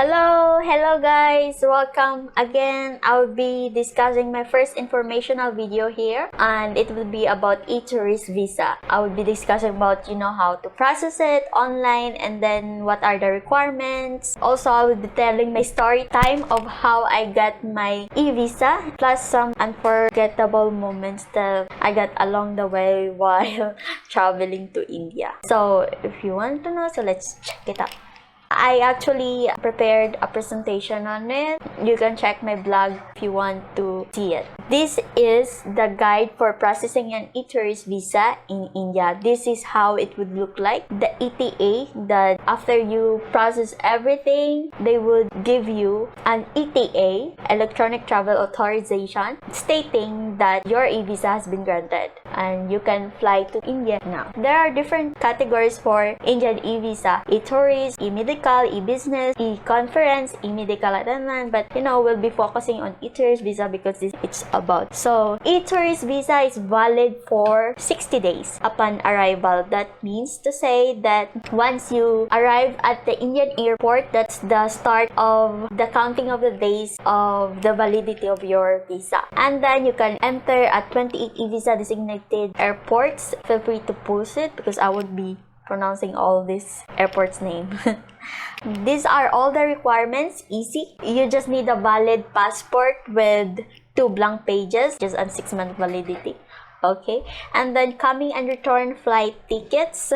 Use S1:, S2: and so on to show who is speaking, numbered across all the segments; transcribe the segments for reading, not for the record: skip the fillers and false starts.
S1: Hello guys, welcome again. I'll be discussing my first informational video here, and it will be about eTourist visa. I will be discussing about how to process it online, and then what are the requirements. Also, I will be telling my story time of how I got my eVisa, plus some unforgettable moments that I got along the way while traveling to India. So if you want to know, so let's check it out. I actually prepared a presentation on it. You can check my blog if you want to see it. This is the guide for processing an eTourist visa in India. This is how it would look like. The ETA, that after you process everything, they would give you an ETA, Electronic Travel Authorization, stating that your eVisa has been granted and you can fly to India now. There are different categories for Indian eVisa: eTourist, e-medical, e-business, e-conference, e-medical attendant, but we'll be focusing on eTourist visa because it's about. So eTourist visa is valid for 60 days upon arrival. That means to say that once you arrive at the Indian airport, that's the start of the counting of the days of the validity of your visa. And then you can enter at 28 e-visa designated airports. Feel free to post it because I would be pronouncing all this airport's name. These are all the requirements. Easy. You just need a valid passport with 2 blank pages, just on 6-month validity. Okay, and then coming and return flight tickets,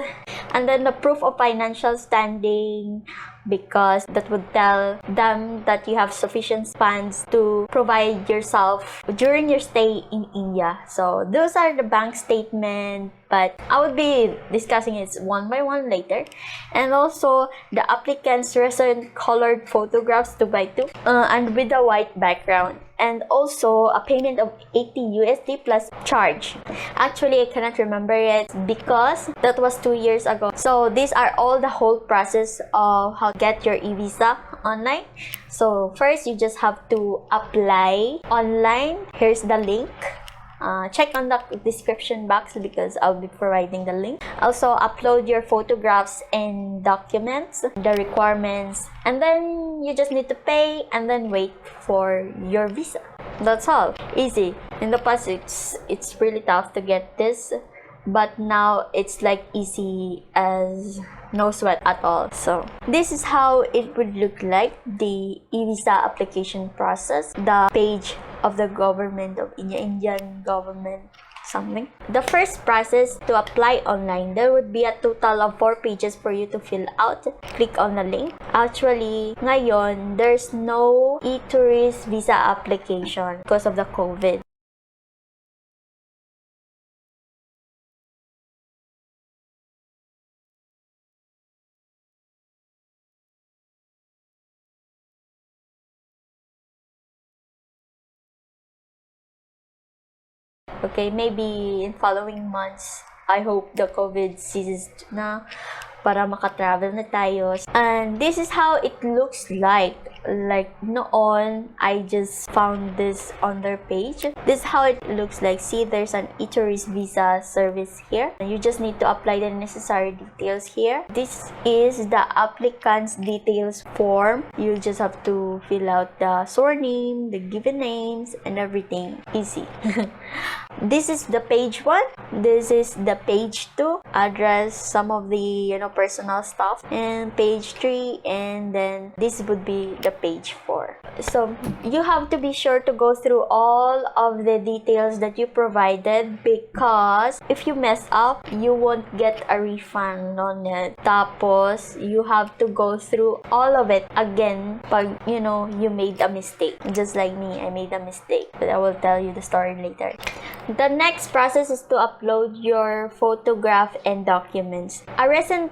S1: and then the proof of financial standing, because that would tell them that you have sufficient funds to provide yourself during your stay in India. So those are the bank statement, but I will be discussing it one by one later. And also the applicant's recent colored photographs 2x2 and with a white background. And also a payment of 80 USD plus charge. Actually, I cannot remember it because that was 2 years ago. So these are all the whole process of how to get your eVisa online. So first, you just have to apply online. Here's the link. Check on the description box because I'll be providing the link. Also, upload your photographs and documents, the requirements, and then you just need to pay and then wait for your visa. That's all. Easy. In the past, it's really tough to get this, but now it's like easy as no sweat at all. So this is how it would look like, the eVisa application process, the page of the government of India, Indian government something. The first process to apply online, there would be a total of 4 pages for you to fill out. Click on the link. Actually, ngayon, there's no eTourist visa application because of the COVID. Okay, maybe in following months, I hope the COVID ceases na para makatravel na tayo. And this is how it looks like. Like noon, I just found this on their page. This is how it looks like. See, there's an eTourist visa service here. You just need to apply the necessary details here. This is the applicant's details form. You just have to fill out the surname, the given names, and everything. Easy. This is the page 1. This is the page 2. Address, some of the personal stuff, and page 3, and then this would be the page 4. So you have to be sure to go through all of the details that you provided, because if you mess up, you won't get a refund on it. Tapos you have to go through all of it again pag you made a mistake. Just like me, I made a mistake, but I will tell you the story later. The next process is to upload your photograph and documents. A recent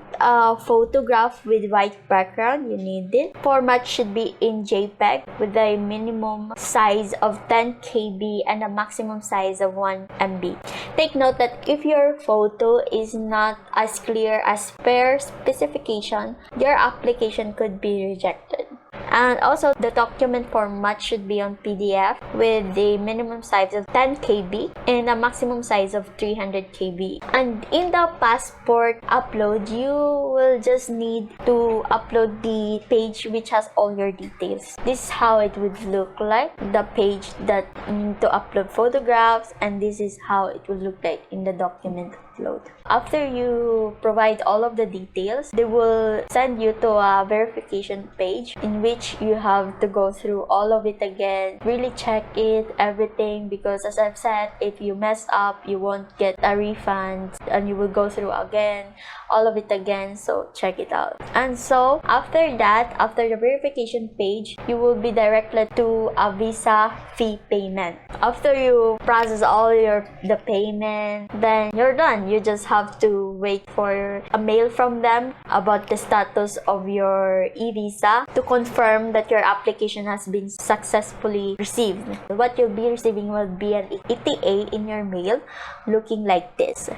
S1: photograph with white background, you need it. Format should be in JPEG with a minimum size of 10 KB and a maximum size of 1 MB. Take note that if your photo is not as clear as per specification, your application could be rejected. And also, the document format should be on PDF with the minimum size of 10 KB and a maximum size of 300 KB. And in the passport upload, you will just need to upload the page which has all your details. This is how it would look like, the page that you need to upload photographs, and this is how it will look like in the document upload. After you provide all of the details, they will send you to a verification page in which you have to go through all of it again, really check it, everything, because as I've said, if you mess up, you won't get a refund and you will go through again, all of it again, so check it out. And so after that, after the verification page, you will be directed to a visa fee payment. After you process all the payment, then you're done. You just have to wait for a mail from them about the status of your eVisa to confirm that your application has been successfully received. What you'll be receiving will be an ETA in your mail looking like this.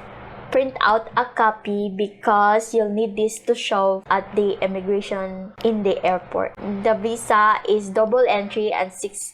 S1: Print out a copy because you'll need this to show at the immigration in the airport. The visa is double entry and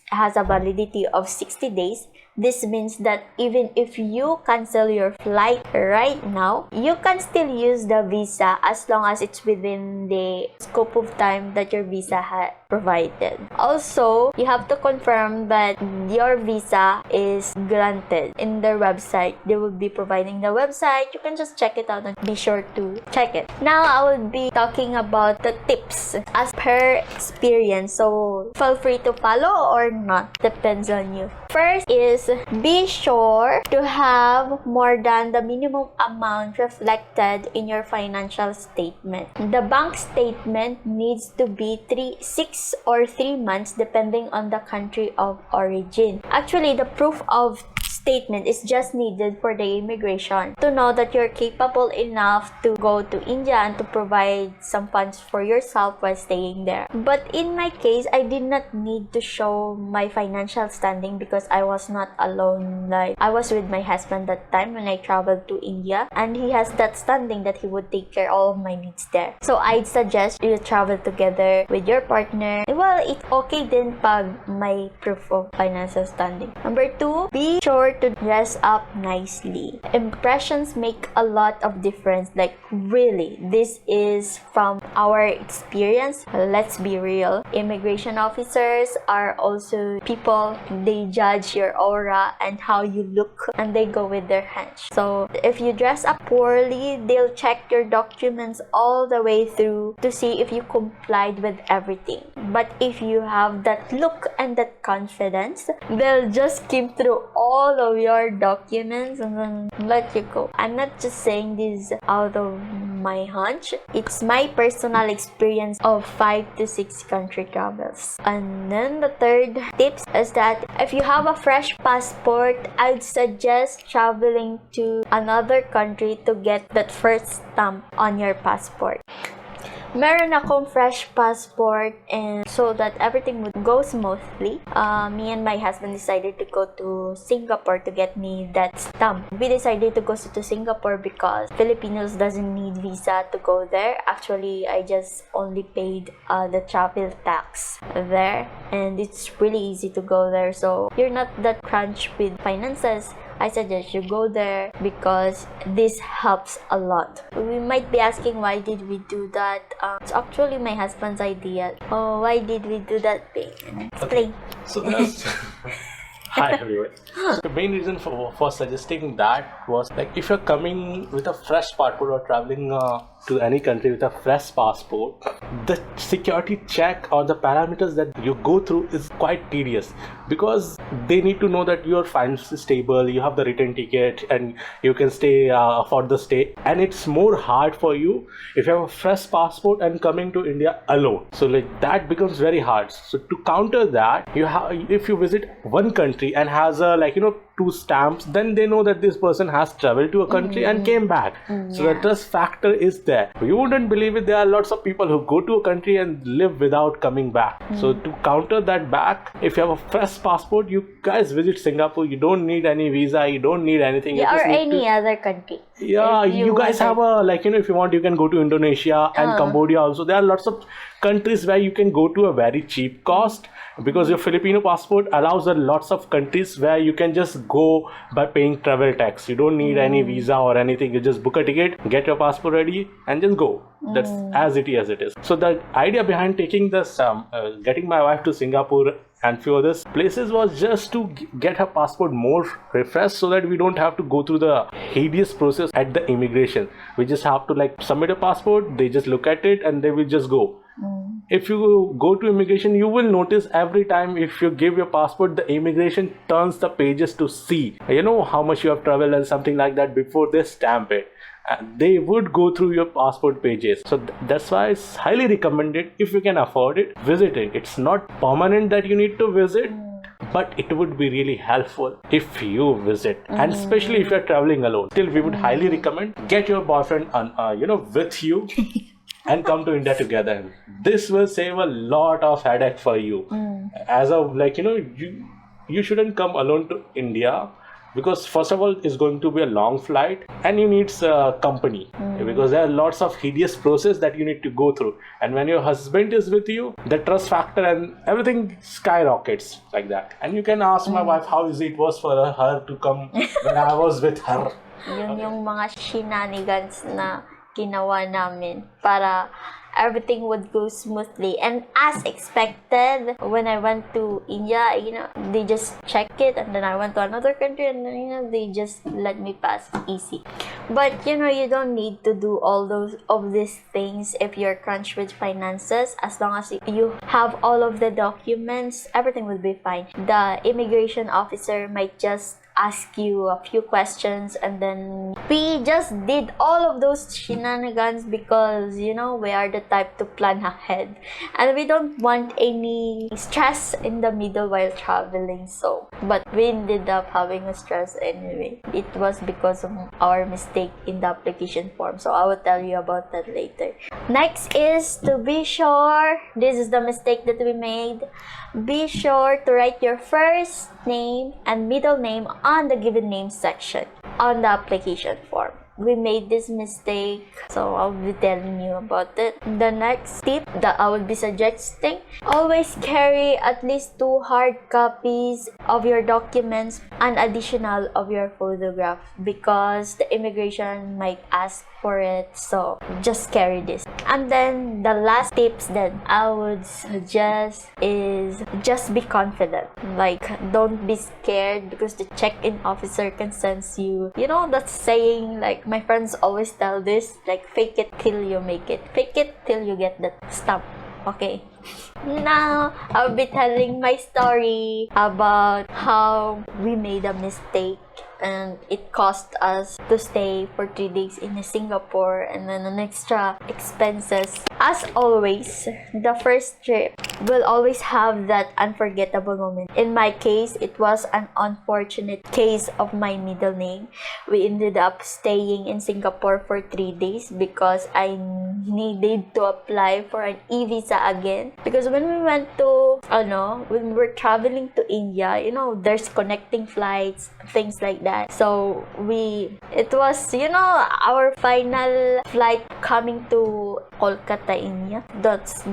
S1: has a validity of 60 days. This means that even if you cancel your flight right now, you can still use the visa as long as it's within the scope of time that your visa had provided. Also, you have to confirm that your visa is granted in their website. They will be providing the website. You can just check it out and be sure to check it. Now, I will be talking about the tips as per experience. So, feel free to follow or not. Depends on you. First is be sure to have more than the minimum amount reflected in your financial statement. The bank statement needs to be 6 or 3 months depending on the country of origin. Actually, the proof of statement is just needed for the immigration to know that you're capable enough to go to India and to provide some funds for yourself while staying there. But in my case, I did not need to show my financial standing because I was not alone. Like, I was with my husband that time when I traveled to India, and he has that standing that he would take care of all of my needs there. So I'd suggest you travel together with your partner. Well, it's okay din pag may proof of financial standing. Number 2, be sure to dress up nicely. Impressions make a lot of difference. Like, really, this is from our experience. Let's be real. Immigration officers are also people. They judge your aura and how you look, and they go with their hunch. So if you dress up poorly, they'll check your documents all the way through to see if you complied with everything. But if you have that look and that confidence, they'll just skim through all of your documents and then let you go. I'm not just saying this out of my hunch. It's my personal experience of 5 to 6 country travels. And then the third tips is that if you have a fresh passport, I'd suggest traveling to another country to get that first stamp on your passport. Meron akong fresh passport, and so that everything would go smoothly, me and my husband decided to go to Singapore to get me that stamp. We decided to go to Singapore because Filipinos doesn't need visa to go there. Actually, I just only paid the travel tax there, and it's really easy to go there. So you're not that crunched with finances. I suggest you go there because this helps a lot. We might be asking, why did we do that? It's actually my husband's idea. Oh, why did we do that, babe? Explain.
S2: So that's hi everyone. So the main reason for suggesting that was, like, if you're coming with a fresh passport or traveling to any country with a fresh passport, the security check or the parameters that you go through is quite tedious, because they need to know that you're financially stable, you have the return ticket, and you can stay for the stay. And it's more hard for you if you have a fresh passport and coming to India alone. So like that becomes very hard. So to counter that, you have, if you visit one country and has a 2 stamps, then they know that this person has traveled to a country and came back. So the trust factor is there. You wouldn't believe it, there are lots of people who go to a country and live without coming back. So to counter that back, if you have a fresh passport, you guys visit Singapore. You don't need any visa, you don't need anything.
S1: Or any other country.
S2: Yeah,
S1: if
S2: you guys have
S1: wanted.
S2: a, like, if you want, you can go to Indonesia and Cambodia also. There are lots of countries where you can go to a very cheap cost, because your Filipino passport allows a lots of countries where you can just go by paying travel tax. You don't need any visa or anything. You just book a ticket, get your passport ready, and just go. That's as it is. So the idea behind taking this, getting my wife to Singapore and few other places was just to get her passport more refreshed, so that we don't have to go through the hideous process at the immigration. We just have to like submit a passport, they just look at it and they will just go. If you go to immigration, you will notice every time if you give your passport, the immigration turns the pages to see, how much you have traveled and something like that before they stamp it. They would go through your passport pages. So that's why it's highly recommended. If you can afford it, visit it. It's not permanent that you need to visit, but it would be really helpful if you visit, and especially if you're traveling alone. Still, we would highly recommend get your boyfriend with you and come to India together. This will save a lot of headache for you. As of you shouldn't come alone to India, because first of all it's going to be a long flight and you need company, because there are lots of hideous process that you need to go through. And when your husband is with you, the trust factor and everything skyrockets like that. And you can ask my wife how easy it was for her to come when I was with her.
S1: Yun yung mga shenanigans na ginawa namin para everything would go smoothly. And as expected, when I went to India, they just check it, and then I went to another country, and then, they just let me pass easy. But, you don't need to do all of these things if you're crunched with finances. As long as you have all of the documents, everything will be fine. The immigration officer might just ask you a few questions, and then we just did all of those shenanigans because we are the type to plan ahead, and we don't want any stress in the middle while traveling. So but we ended up having a stress anyway. It was because of our mistake in the application form, so I will tell you about that later. Next is to be sure, this is the mistake that we made. Be sure to write your first name and middle name on the given name section on the application form. We made this mistake, so I'll be telling you about it. The next tip that I would be suggesting, always carry at least 2 hard copies of your documents and additional of your photograph, because the immigration might ask for it. So just carry this. And then the last tips that I would suggest is just be confident. Like, don't be scared, because the check-in officer can sense you. That saying, like, my friends always tell this, like, fake it till you make it. Fake it till you get the stamp. Okay. Now, I'll be telling my story about how we made a mistake and it cost us to stay for 3 days in Singapore, and then an extra expenses. As always, the first trip will always have that unforgettable moment. In my case, it was an unfortunate case of my middle name. We ended up staying in Singapore for 3 days because I needed to apply for an eVisa again. Because when we went to, when we're traveling to India, there's connecting flights, things like that. So it was, our final flight coming to Kolkata, India. That's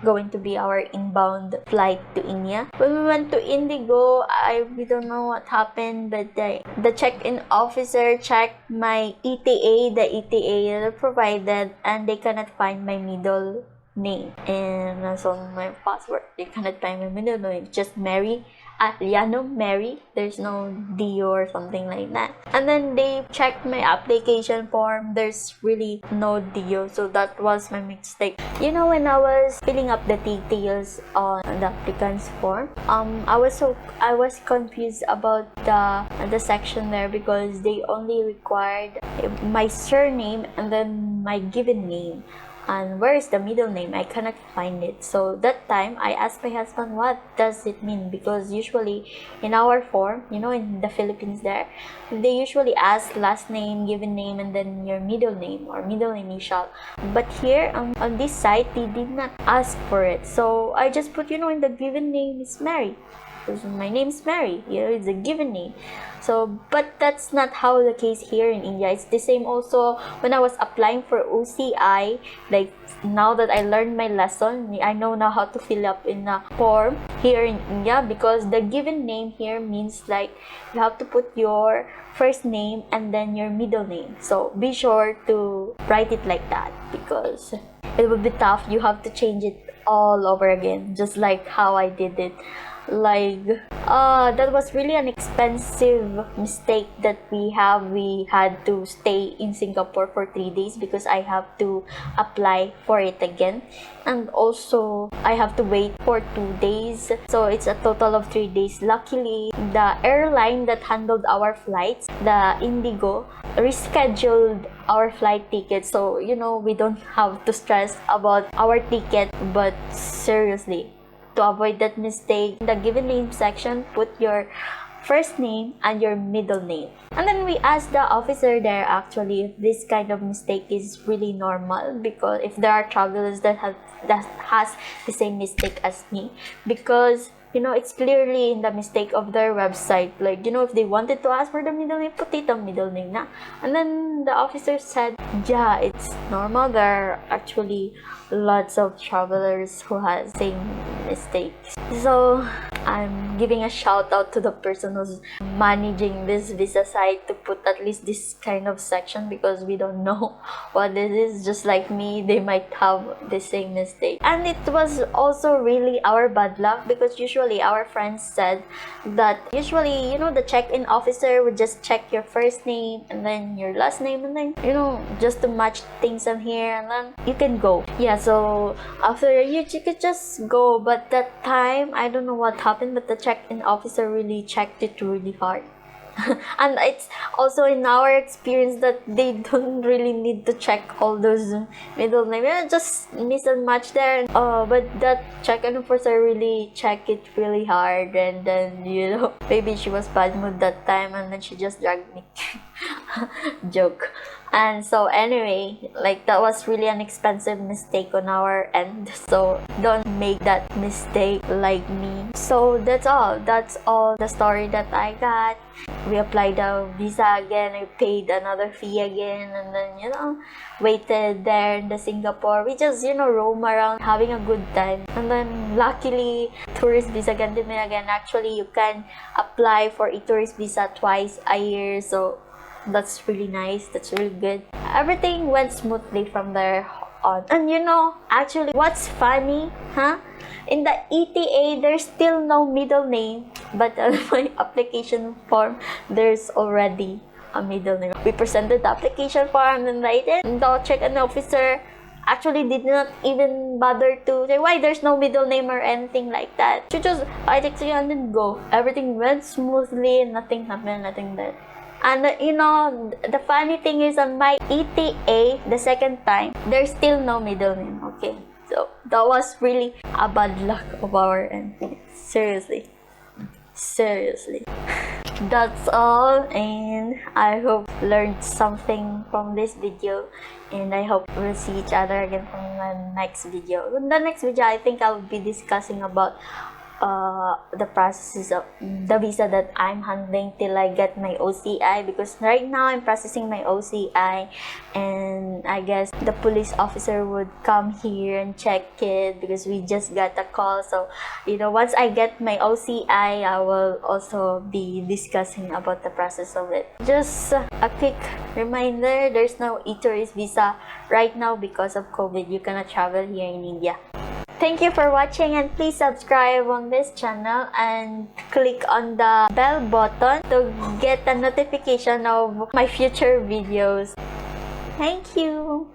S1: going to be our inbound flight to India. When we went to Indigo, we don't know what happened, but the check-in officer checked my ETA, the ETA that provided, and they cannot find my middle name. And that's on my passport. They cannot find my middle name. Just Mary. Mary. There's no Dio or something like that. And then they checked my application form. There's really no Dio. So that was my mistake. When I was filling up the details on the applicant's form, I was confused about the section there, because they only required my surname and then my given name. And where is the middle name? I cannot find it. So that time, I asked my husband, what does it mean? Because usually in our form, in the Philippines there, they usually ask last name, given name, and then your middle name or middle initial. But here on this site, they did not ask for it. So I just put, in the given name is Mary. because my name's Mary. It's a given name. So, but that's not how the case here in India. It's the same also when I was applying for OCI. Like, now that I learned my lesson, I know now how to fill up in a form here in India, because the given name here means like you have to put your first name and then your middle name. So be sure to write it like that, because it would be tough. You have to change it all over again, just like how I did it. Like, that was really an expensive mistake that we have. We had to stay in Singapore for 3 days because I have to apply for it again, and also I have to wait for 2 days, so it's a total of 3 days. Luckily, the airline that handled our flights, the Indigo, rescheduled our flight ticket, so we don't have to stress about our ticket. But seriously, to avoid that mistake, in the given name section, put your first name and your middle name. And then we asked the officer there actually if this kind of mistake is really normal, because if there are travelers that has the same mistake as me, because it's clearly in the mistake of their website. Like, if they wanted to ask for the middle name, put it on middle name na. And then the officer said, yeah, it's normal. There are actually lots of travelers who has same mistakes. So I'm giving a shout out to the person who's managing this visa site to put at least this kind of section, because we don't know what this is. Just like me, they might have the same mistake. And it was also really our bad luck, because usually our friends said that usually the check-in officer would just check your first name and then your last name, and then just to match things on here, and then you can go. Yeah, so after you could just go. But that time, I don't know what happened, but the check-in officer really checked it really hard. And it's also in our experience that they don't really need to check all those middle names. Just miss and match there. But that check-in officer really checked it really hard, and then maybe she was bad mood that time, and then she just dragged me. Joke. And so anyway, like, that was really an expensive mistake on our end, so don't make that mistake like me. So that's all the story that I got. We applied the visa again, I paid another fee again, and then waited there in the Singapore. We just roam around having a good time. And then luckily, tourist visa granted me again. Actually, you can apply for eTourist visa twice a year, so that's really nice. That's really good. Everything went smoothly from there on. And actually, what's funny, in the ETA, there's still no middle name, but on my application form, there's already a middle name. We presented the application form, and the check-in officer actually did not even bother to say why there's no middle name or anything like that. She just, I texted you and then go. Everything went smoothly, nothing happened, nothing that. And the funny thing is, on my ETA, the second time, there's still no middle name. Okay, so that was really a bad luck of our end. Seriously. That's all, and I hope you learned something from this video, and I hope we'll see each other again from the next video. In the next video, I think I'll be discussing about the processes of the visa that I'm handling till I get my OCI, because right now I'm processing my OCI, and I guess the police officer would come here and check it because we just got a call. So once I get my OCI, I will also be discussing about the process of it. Just a quick reminder, there's no eTourist visa right now because of COVID. You cannot travel here in India. Thank you for watching, and please subscribe on this channel and click on the bell button to get a notification of my future videos. Thank you.